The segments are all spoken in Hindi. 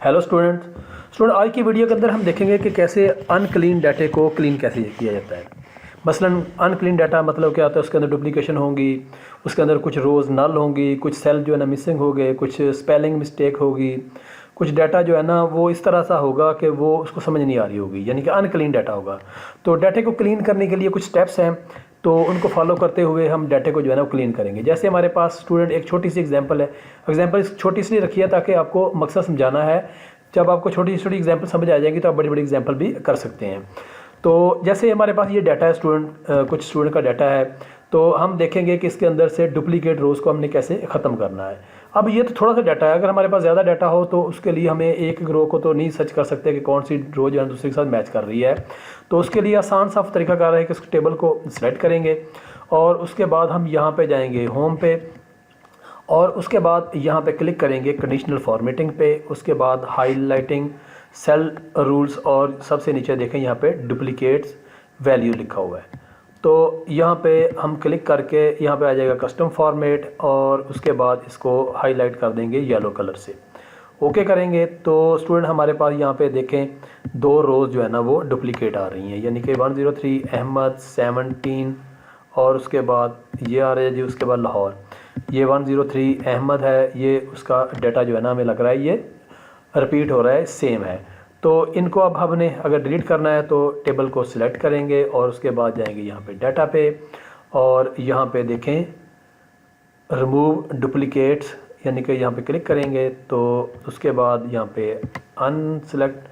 हेलो स्टूडेंट, आज की वीडियो के अंदर हम देखेंगे कि कैसे अनक्लीन डाटे को क्लीन कैसे किया जाता है। मसलन अनक्लीन डाटा मतलब क्या होता है, उसके अंदर डुप्लीकेशन होंगी, उसके अंदर कुछ रोज़ नल होंगी, कुछ सेल जो है ना मिसिंग हो गए, कुछ स्पेलिंग मिस्टेक होगी, कुछ डाटा जो है ना वो इस तरह सा होगा कि वो उसको समझ नहीं आ रही होगी, यानी कि अनक्लीन डाटा होगा। तो डाटे को क्लीन करने के लिए कुछ स्टेप्स हैं, तो उनको फॉलो करते हुए हम डाटे को जो है ना वो क्लीन करेंगे। जैसे हमारे पास स्टूडेंट एक छोटी सी एग्जांपल है, एग्जांपल छोटी इसलिए रखी है ताकि आपको मकसद समझाना है। जब आपको छोटी छोटी एग्जांपल समझ आ जाएगी तो आप बड़ी बड़ी एग्जांपल भी कर सकते हैं। तो जैसे हमारे पास ये डाटा है स्टूडेंट, कुछ स्टूडेंट का डाटा है, तो हम देखेंगे कि इसके अंदर से डुप्लीकेट रोज़ को हमने कैसे ख़त्म करना है। अब ये तो थोड़ा सा डाटा है, अगर हमारे पास ज़्यादा डाटा हो तो उसके लिए हमें एक रो को तो नहीं सर्च कर सकते कि कौन सी रो जो है दूसरे के साथ मैच कर रही है। तो उसके लिए आसान सा तरीकाकार है कि उस टेबल को सिलेक्ट करेंगे और उसके बाद हम यहाँ पे जाएंगे होम पे, और उसके बाद यहाँ पे क्लिक करेंगे कंडीशनल फॉर्मेटिंग पे, उसके बाद हाईलाइटिंग सेल रूल्स, और सबसे नीचे देखें यहाँ पे डुप्लीकेट्स वैल्यू लिखा हुआ है। तो यहाँ पे हम क्लिक करके यहाँ पे आ जाएगा कस्टम फॉर्मेट, और उसके बाद इसको हाईलाइट कर देंगे येलो कलर से। ओके करेंगे तो स्टूडेंट हमारे पास यहाँ पे देखें दो रोज़ जो है ना वो डुप्लीकेट आ रही हैं, यानी कि 103 अहमद 17, और उसके बाद ये आ रहा है जी, उसके बाद लाहौर। ये 103 अहमद है, ये उसका डाटा जो है ना हमें लग रहा है ये रिपीट हो रहा है, सेम है। तो इनको अब हमने अगर डिलीट करना है तो टेबल को सिलेक्ट करेंगे और उसके बाद जाएंगे यहाँ पे डाटा पे, और यहाँ पे देखें रिमूव डुप्लीकेट्स, यानी कि यहाँ पे क्लिक करेंगे तो उसके बाद यहाँ पे अनसेलेक्ट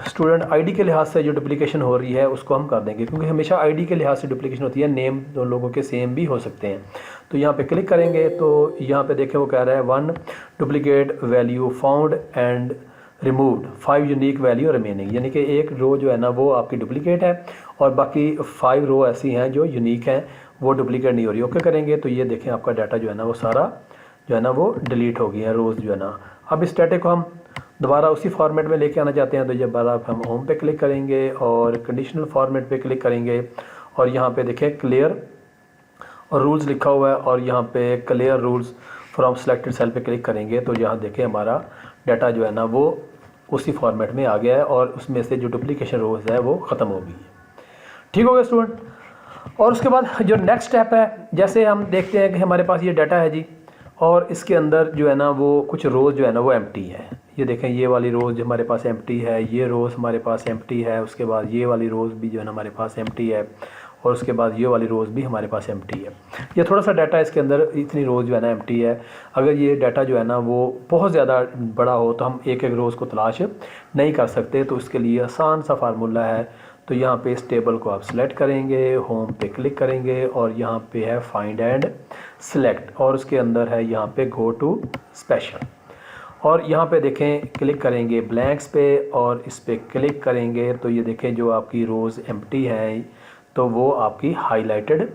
स्टूडेंट आईडी के लिहाज से जो डुप्लीकेशन हो रही है उसको हम कर देंगे, क्योंकि हमेशा आईडी के लिहाज से डुप्लीकेशन होती है, नेम दोनों लोगों के सेम भी हो सकते हैं। तो यहाँ पे क्लिक करेंगे तो यहाँ पे देखें वो कह रहा है 1 duplicate value found and removed 5 unique value remaining, यानी कि एक रो जो है ना वो आपकी डुप्लीकेट है और बाकी 5 रो ऐसी हैं जो यूनिक हैं, वो डुप्लीकेट नहीं हो रही। ओके करेंगे तो ये देखें आपका डाटा जो है ना वो सारा जो है ना वो डिलीट हो गया है, रोज़ जो है ना। अब इस डाटे को हम दोबारा उसी फॉर्मेट में लेके आना चाहते हैं, तो जब बार हम होम पे क्लिक करेंगे और कंडीशनल फॉर्मेट पे क्लिक करेंगे, और यहाँ पे देखें क्लियर और रूल्स लिखा हुआ है, और यहाँ पे clear rules from selected cell पे क्लिक करेंगे तो यहाँ देखें हमारा डाटा जो है ना वो उसी फॉर्मेट में आ गया है, और उसमें से जो डुप्लीकेशन रोज़ है वो ख़त्म हो गई है। ठीक हो गया स्टूडेंट। और उसके बाद जो नेक्स्ट स्टेप है, जैसे हम देखते हैं कि हमारे पास ये डाटा है जी, और इसके अंदर जो है ना वो कुछ रोज़ जो है ना वो एम्प्टी है। ये देखें ये वाली रोज़ हमारे पास एम्प्टी है, ये रोज़ हमारे पास एम्प्टी है, उसके बाद ये वाली रोज़ भी जो है ना हमारे पास एम्प्टी है, और उसके बाद ये वाली रोज़ भी हमारे पास एम्प्टी है। ये थोड़ा सा डाटा इसके अंदर इतनी रोज़ जो है ना एम्प्टी है। अगर ये डाटा जो है ना वो बहुत ज़्यादा बड़ा हो तो हम एक एक रोज़ को तलाश नहीं कर सकते, तो इसके लिए आसान सा फार्मूला है। तो यहाँ पे इस टेबल को आप सिलेक्ट करेंगे, होम पे क्लिक करेंगे, और यहाँ पे है फाइंड एंड सिलेक्ट, और उसके अंदर है यहाँ पे गो टू स्पेशल, और यहाँ पे देखें क्लिक करेंगे ब्लैंक्स पे, और इस पे क्लिक करेंगे तो ये देखें जो आपकी रोज़ एम्प्टी है तो वो आपकी हाईलाइटेड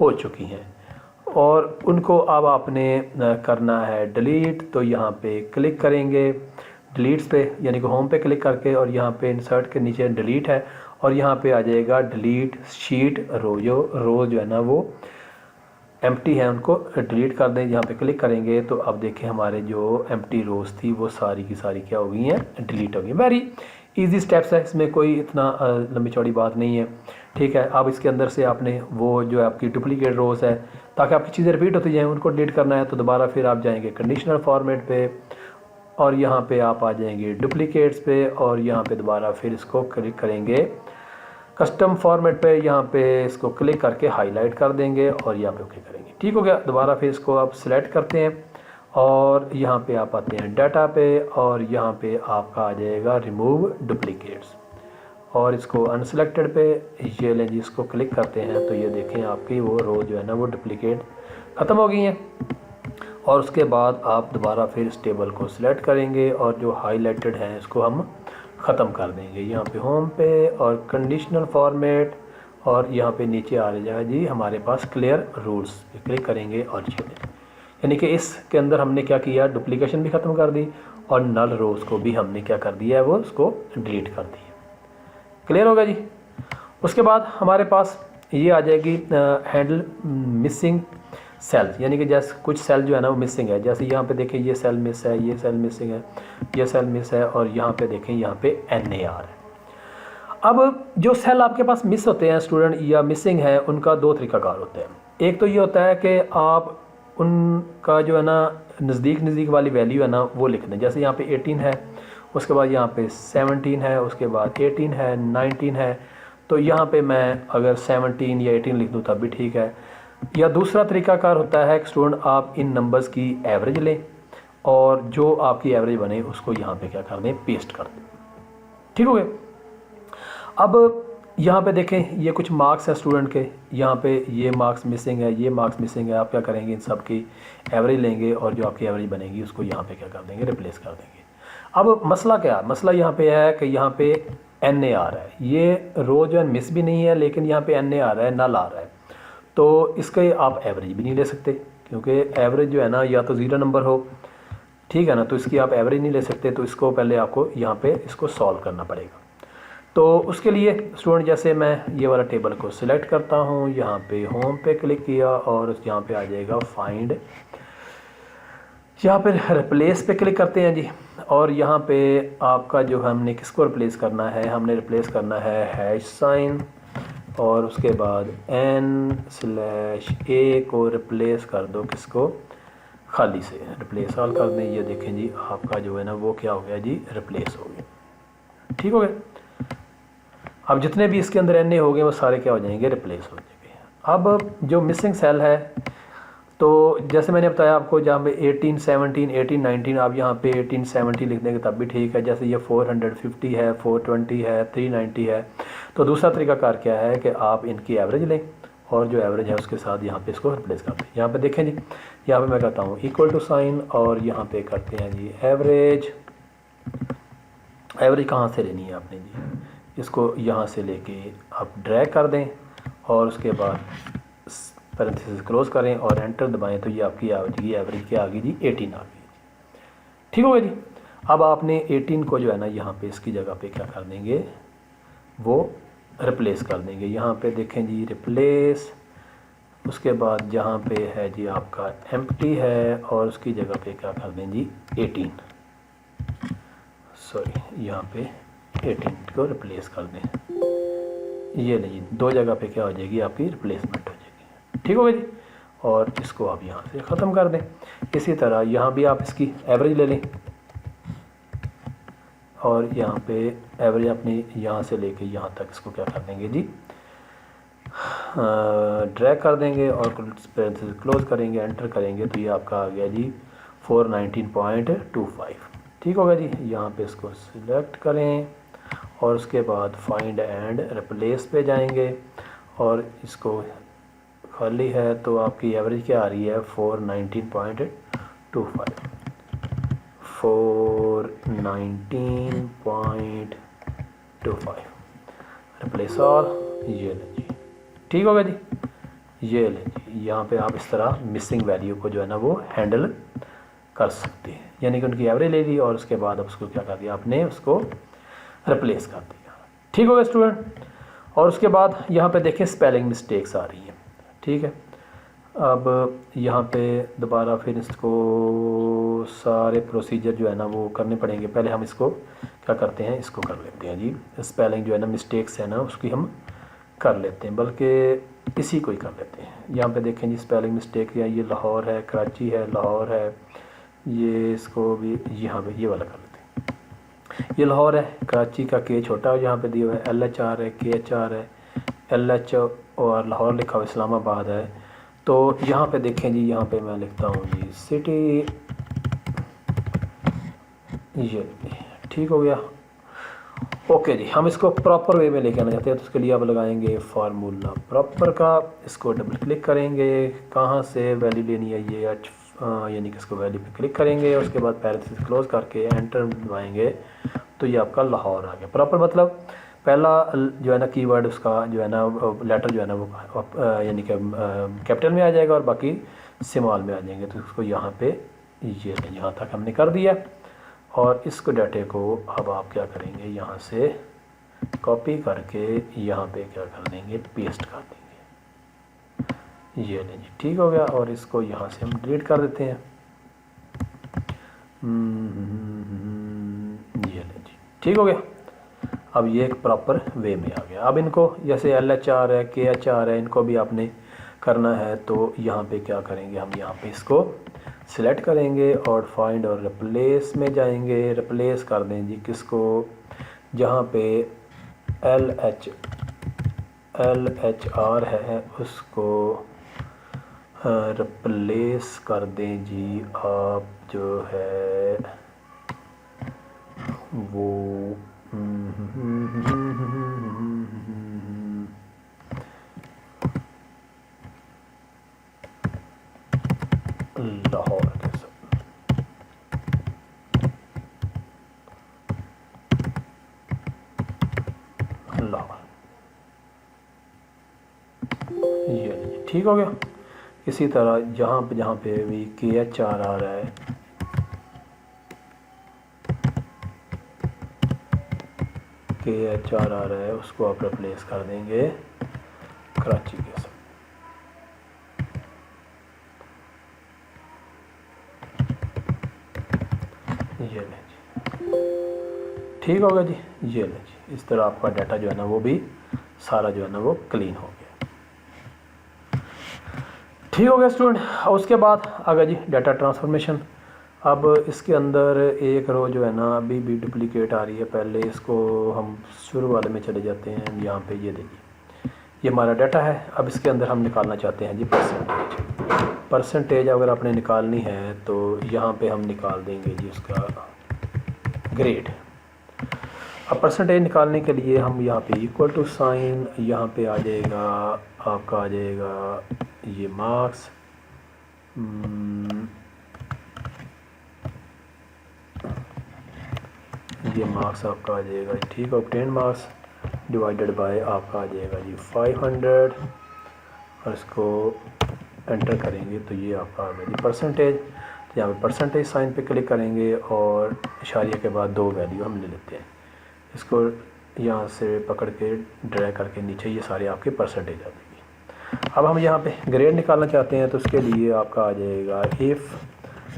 हो चुकी हैं, और उनको अब आपने करना है डिलीट। तो यहाँ पे क्लिक करेंगे डिलीट्स पे, यानी कि होम पे क्लिक करके, और यहाँ पे इंसर्ट के नीचे डिलीट है, और यहाँ पे आ जाएगा डिलीट शीट रो, जो रोज़ जो है ना वो एम्प्टी है उनको डिलीट कर दें। यहाँ पे क्लिक करेंगे तो अब देखें हमारे जो एम्प्टी रोज़ थी वो सारी की सारी क्या हो गई हैं, डिलीट हो गई। वेरी इजी स्टेप्स है, इसमें कोई इतना लंबी चौड़ी बात नहीं है। ठीक है, अब इसके अंदर से आपने वो जो आपकी डुप्लीकेट रोज़ है, ताकि आपकी चीज़ें रिपीट होती जाएँ, उनको डिलीट करना है, तो दोबारा फिर आप जाएंगे कंडीशनल फॉर्मेट पे, और यहाँ पे आप आ जाएंगे डुप्लीकेट्स पे, और यहाँ पे दोबारा फिर इसको क्लिक करेंगे कस्टम फॉर्मेट पे, यहाँ पे इसको क्लिक करके हाईलाइट कर देंगे और यहाँ पे ओके करेंगे। ठीक हो गया। दोबारा फिर इसको आप सिलेक्ट करते हैं और यहाँ पे आप आते हैं डाटा पे, और यहाँ पे आपका आ जाएगा रिमूव डुप्लीकेट्स, और इसको अनसेलेक्टेड पे ये लें जी, इसको क्लिक करते हैं तो ये देखें आपकी वो रो जो है ना वो डुप्लीकेट ख़त्म हो गई हैं। और उसके बाद आप दोबारा फिर इस टेबल को सिलेक्ट करेंगे और जो हाईलाइटेड हैं इसको हम ख़त्म कर देंगे। यहाँ पे होम पे और कंडीशनल फॉर्मेट, और यहाँ पे नीचे आ जाएगा जी हमारे पास क्लियर रूल्स पे क्लिक करेंगे, और यानी कि इसके अंदर हमने क्या किया, डुप्लीकेशन भी ख़त्म कर दी और नल रोज़ को भी हमने क्या कर दिया है वो उसको डिलीट कर दिया। क्लियर होगा जी। उसके बाद हमारे पास ये आ जाएगी हैंडल मिसिंग सेल्स, यानी कि जैसे कुछ सेल जो है ना वो मिसिंग है। जैसे यहाँ पे देखें ये सेल मिस है, ये सेल मिसिंग है, ये सेल मिस है, और यहाँ पे देखें यहाँ पे NAR है। अब जो सेल आपके पास मिस होते हैं स्टूडेंट या मिसिंग है, उनका दो तरीकाकार होते हैं। एक तो ये होता है कि आप उनका जो है ना नज़दीक वाली वैल्यू है ना वो लिख दें। जैसे यहाँ पे 18 है, उसके बाद यहाँ पे 17 है, उसके बाद 18 है, 19 है, तो यहाँ पे मैं अगर 17 या 18 लिख दूँ तब भी ठीक है। या दूसरा तरीकाकार होता है कि स्टूडेंट आप इन नंबर्स की एवरेज लें और जो आपकी एवरेज बने उसको यहाँ पे क्या कर दें, पेस्ट कर दें। ठीक हो गया। अब यहाँ पे देखें ये कुछ मार्क्स हैं स्टूडेंट के, यहाँ पे ये मार्क्स मिसिंग है, ये मार्क्स मिसिंग है। आप क्या करेंगे, इन सब की एवरेज लेंगे और जो आपकी एवरेज बनेगी उसको यहाँ पे क्या कर देंगे, रिप्लेस कर देंगे। अब मसला क्या, मसला यहाँ पे है कि यहाँ पे NAR है, ये रो जो है मिस भी नहीं है लेकिन यहाँ पे NAR है, नल आ रहा है, तो इसके आप एवरेज भी नहीं ले सकते क्योंकि एवरेज जो है ना या तो ज़ीरो नंबर हो, ठीक है ना, तो इसकी आप एवरेज नहीं ले सकते। तो इसको पहले आपको यहाँ पे इसको सॉल्व करना पड़ेगा। तो उसके लिए स्टूडेंट जैसे मैं ये वाला टेबल को सिलेक्ट करता हूँ, यहाँ पे होम पे क्लिक किया और यहाँ पे आ जाएगा फाइंड, यहाँ पे रिप्लेस पे क्लिक करते हैं जी। और यहाँ पे आपका जो हमने किसको रिप्लेस करना है, हमने रिप्लेस करना है हैश साइन और उसके बाद n/a को रिप्लेस कर दो किसको, खाली से, रिप्लेस ऑल कर दें। ये देखें जी आपका जो है ना वो क्या हो गया जी, रिप्लेस हो गया। ठीक हो गया। अब जितने भी इसके अंदर NA हो गए वो सारे क्या हो जाएंगे, रिप्लेस हो जाएंगे। अब जो मिसिंग सेल है, तो जैसे मैंने बताया आपको जहाँ पे 18, 17, 18, 19, आप यहाँ पे 18, 17 लिख देंगे तब भी ठीक है। जैसे ये 450 है, 420 है, 390 है, तो दूसरा तरीकाकार क्या है कि आप इनकी एवरेज लें और जो एवरेज है उसके साथ यहाँ पे इसको रिप्लेस कर दें। यहाँ पे देखें जी, यहाँ पे मैं कहता हूँ इक्वल टू साइन और यहाँ पे करते हैं जी एवरेज। एवरेज कहाँ से लेनी है आपने जी, इसको यहाँ से लेके आप ड्रैग कर दें और उसके बाद पैरेंथेसिस क्लोज करें और एंटर दबाएं, तो ये आपकी एवरेज क्या आ गई जी, 18 आ गई। ठीक हो गया जी। अब आपने 18 को जो है ना यहाँ पे इसकी जगह पे क्या कर देंगे, वो रिप्लेस कर देंगे। यहाँ पे देखें जी रिप्लेस, उसके बाद जहाँ पे है जी आपका एम्प्टी है और उसकी जगह पे क्या कर दें जी 18, सॉरी यहाँ पे 18 को रिप्लेस कर दें। ये नहीं, दो जगह पे क्या हो जाएगी, आपकी रिप्लेसमेंट हो जाएगी। ठीक हो गया जी। और इसको आप यहाँ से ख़त्म कर दें। इसी तरह यहाँ भी आप इसकी एवरेज ले लें और यहाँ पे एवरेज अपनी यहाँ से लेके यहाँ तक इसको क्या कर देंगे जी, ड्रैग कर देंगे और क्लोज करेंगे, एंटर करेंगे, तो ये आपका आ गया जी 419.25। ठीक होगा जी। यहाँ पे इसको सिलेक्ट करें और उसके बाद फाइंड एंड रिप्लेस पे जाएंगे और इसको खाली है तो आपकी एवरेज क्या आ रही है, 419.25, 419.25 रिप्लेस ऑल। ये लें जी, ठीक होगा जी। ये लें जी, यहाँ पे आप इस तरह मिसिंग वैल्यू को जो है ना वो हैंडल कर सकते हैं, यानी कि उनकी एवरेज ले ली और उसके बाद अब उसको क्या कर दिया आपने, उसको रिप्लेस कर दिया। ठीक होगा स्टूडेंट। और उसके बाद यहाँ पे देखें स्पेलिंग मिस्टेक्स आ रही हैं। ठीक है, अब यहाँ पे दोबारा फिर इसको सारे प्रोसीजर जो है ना वो करने पड़ेंगे। पहले हम इसको क्या करते हैं, इसको कर लेते हैं जी, स्पेलिंग जो है ना मिस्टेक्स है ना उसकी हम कर लेते हैं, बल्कि इसी को ही कर लेते हैं। यहाँ पे देखें जी स्पेलिंग मिस्टेक है, ये लाहौर है, कराची है, लाहौर है, ये इसको भी यहाँ पे ये वाला कर लेते हैं। ये लाहौर है, कराची का के छोटा यहाँ पे दिया हुआ है, LHR है, KHR है, LH और लाहौर लिखा हुआ इस्लामाबाद है। तो यहाँ पे देखें जी, यहाँ पे मैं लिखता हूँ जी सिटी, ये ठीक हो गया। ओके जी, हम इसको प्रॉपर वे में लेके आना चाहते हैं, तो उसके लिए आप लगाएंगे फार्मूला प्रॉपर का, इसको डबल क्लिक करेंगे, कहाँ से वैल्यू लेनी है ये यानी कि इसको वैल्यू पे क्लिक करेंगे, उसके बाद पैरेंथेसिस क्लोज करके एंटर दबाएंगे, तो ये आपका लाहौर आ गया। प्रॉपर मतलब पहला जो है ना कीवर्ड उसका जो है ना लेटर जो है ना वो यानी कि कैपिटल में आ जाएगा और बाकी स्मॉल में आ जाएंगे। तो उसको यहाँ पे ये यहाँ तक हमने कर दिया और इसको डाटे को अब आप क्या करेंगे, यहाँ से कॉपी करके यहाँ पे क्या कर देंगे, पेस्ट कर देंगे। ये लें जी, ठीक हो गया। और इसको यहाँ से हम डिलीट कर देते हैं। ये लें जी, ठीक हो गया। अब ये एक प्रॉपर वे में आ गया। अब इनको जैसे LHR है, KHR है, इनको भी आपने करना है तो यहाँ पे क्या करेंगे, हम यहाँ पे इसको सिलेक्ट करेंगे और फाइंड और रिप्लेस में जाएंगे। रिप्लेस कर दें जी किसको, जहाँ पे LHR है उसको रिप्लेस कर दें जी आप, जो है वो लाहौर के साथ, लाहौर, ये ठीक हो गया। इसी तरह जहाँ पे भी KHR आ रहा है, KHR आ रहा है उसको आप रिप्लेस कर देंगे कराची के साथ। ये लें जी, ठीक होगा जी। ये लें जी, इस तरह आपका डाटा जो है ना वो भी सारा जो है ना वो क्लीन हो गया। ठीक हो गया स्टूडेंट। और उसके बाद आगे जी डाटा ट्रांसफॉर्मेशन। अब इसके अंदर एक रो जो है ना अभी भी डुप्लीकेट आ रही है। पहले इसको हम शुरू वाले में चले जाते हैं। यहाँ पे ये देखिए, ये हमारा डाटा है। अब इसके अंदर हम निकालना चाहते हैं जी परसेंटेज। परसेंटेज अगर आपने निकालनी है तो यहाँ पे हम निकाल देंगे जी उसका ग्रेड। अब परसेंटेज निकालने के लिए हम यहाँ पे इक्वल टू साइन, यहाँ पे आ जाएगा आपका, आ जाएगा ये मार्क्स, ये मार्क्स आपका आ जाएगा, ठीक है, ऑब्टेन मार्क्स डिवाइडेड बाय आपका आ जाएगा जी 500 और इसको एंटर करेंगे तो ये आपका आ गया जी परसेंटेज। तो यहाँ पे परसेंटेज साइन पे क्लिक करेंगे और इशारिया के बाद 2 वैल्यू हम ले लेते हैं। इसको यहाँ से पकड़ के ड्रैग करके नीचे ये सारे आपके परसेंटेज आ जाएगी। अब हम यहाँ पे ग्रेड निकालना चाहते हैं तो उसके लिए आपका आ जाएगा इफ़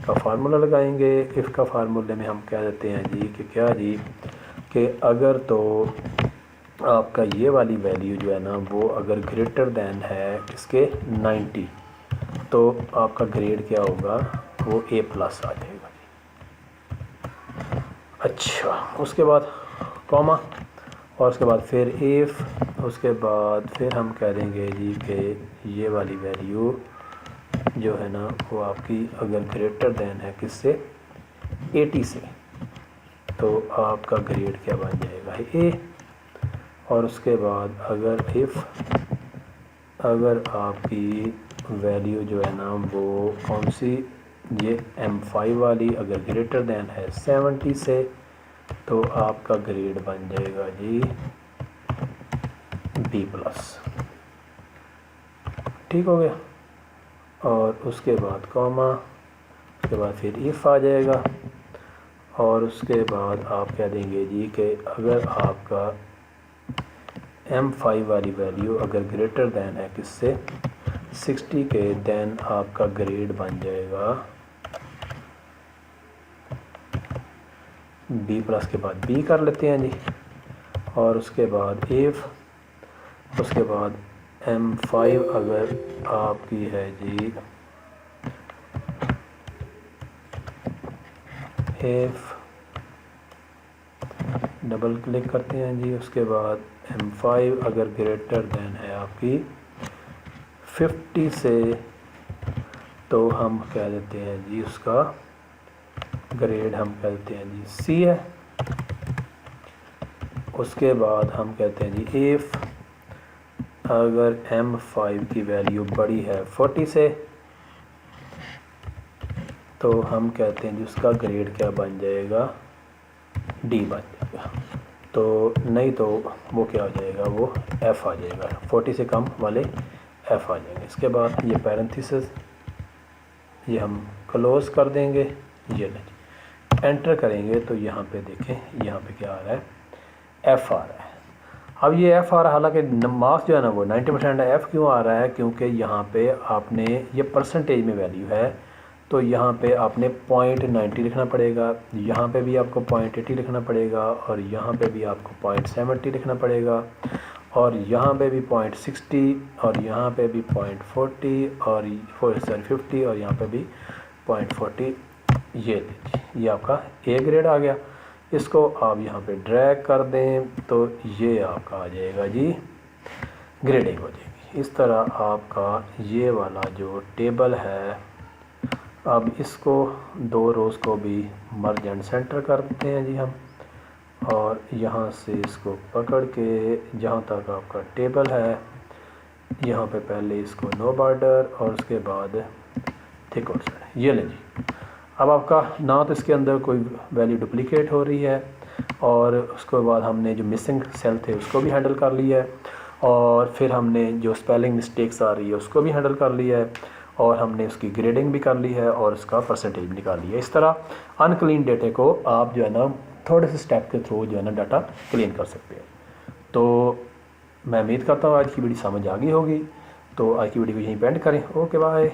का फार्मूला लगाएंगे। इफ़ का फार्मूले में हम कह देते हैं जी कि क्या जी, कि अगर तो आपका ये वाली वैल्यू जो है ना वो अगर ग्रेटर दैन है इसके 90 तो आपका ग्रेड क्या होगा, वो A+ आ जाएगा। अच्छा, उसके बाद कॉमा और उसके बाद फिर इफ़, उसके बाद फिर हम कह देंगे जी कि ये वाली वैल्यू जो है ना वो आपकी अगर ग्रेटर दैन है किससे, 80 से, तो आपका ग्रेड क्या बन जाएगा, A। और उसके बाद अगर इफ़ अगर आपकी वैल्यू जो है ना वो कौन सी, ये M5 वाली अगर ग्रेटर दैन है 70 से तो आपका ग्रेड बन जाएगा जी B+। ठीक हो गया। और उसके बाद कॉमा, उसके बाद फिर इफ़ आ जाएगा और उसके बाद आप कह देंगे जी कि अगर आपका M5 वाली वैल्यू अगर ग्रेटर दैन है किससे, 60 के, दैन आपका ग्रेड बन जाएगा B+ के बाद B कर लेते हैं जी। और उसके बाद इफ़, उसके बाद M5 अगर आपकी है जी इफ़, डबल क्लिक करते हैं जी। उसके बाद M5 अगर ग्रेटर दैन है आपकी 50 से तो हम कह देते हैं जी उसका ग्रेड हम कहते हैं जी C है। उसके बाद हम कहते हैं जी इफ़ अगर M5 की वैल्यू बड़ी है 40 से तो हम कहते हैं जी उसका ग्रेड क्या बन जाएगा, D बन जाएगा। तो नहीं तो वो क्या हो जाएगा, वो F आ जाएगा, 40 से कम वाले F आ जाएंगे। इसके बाद ये पैरेंथेसिस ये हम क्लोज़ कर देंगे। ये नहीं, एंटर करेंगे तो यहाँ पे देखें, यहाँ पे क्या आ रहा है, F आ रहा है। अब ये एफ़ आ रहा है, हालांकि मार्क्स जो है ना वो 90% है। एफ़ क्यों आ रहा है? क्योंकि यहाँ पे आपने ये परसेंटेज में वैल्यू है, तो यहाँ पे आपने 0.90 लिखना पड़ेगा, यहाँ पे भी आपको 0.80 लिखना पड़ेगा, और यहाँ पे भी आपको 0.70 लिखना पड़ेगा, और यहाँ पे भी 0.60, और यहाँ पे भी 0.40, और 50, और यहाँ पे भी 0.40। ये आपका ए ग्रेड आ गया। इसको आप यहाँ पे ड्रैग कर दें तो ये आपका आ जाएगा जी, ग्रेडिंग हो जाएगी। इस तरह आपका ये वाला जो टेबल है, अब इसको 2 रोज़ को भी मर्ज एंड सेंटर करते हैं जी हम, और यहाँ से इसको पकड़ के जहाँ तक आपका टेबल है, यहाँ पे पहले इसको नो बॉर्डर और उसके बाद थिक आउटसाइड, ये ले जी। अब आपका ना तो इसके अंदर कोई वैल्यू डुप्लीकेट हो रही है, और उसके बाद हमने जो मिसिंग सेल थे उसको भी हैंडल कर लिया है, और फिर हमने जो स्पेलिंग मिस्टेक्स आ रही है उसको भी हैंडल कर लिया है, और हमने उसकी ग्रेडिंग भी कर ली है, और उसका परसेंटेज भी निकाल लिया है। इस तरह अनक्लीन डेटे को आप जो है ना थोड़े से स्टेप के थ्रू जो है ना डाटा क्लीन कर सकते हैं। तो मैं उम्मीद करता हूँ आज की वीडियो समझ आ गई होगी। तो आज की वीडियो को यहीं पे एंड करें। Okay bye.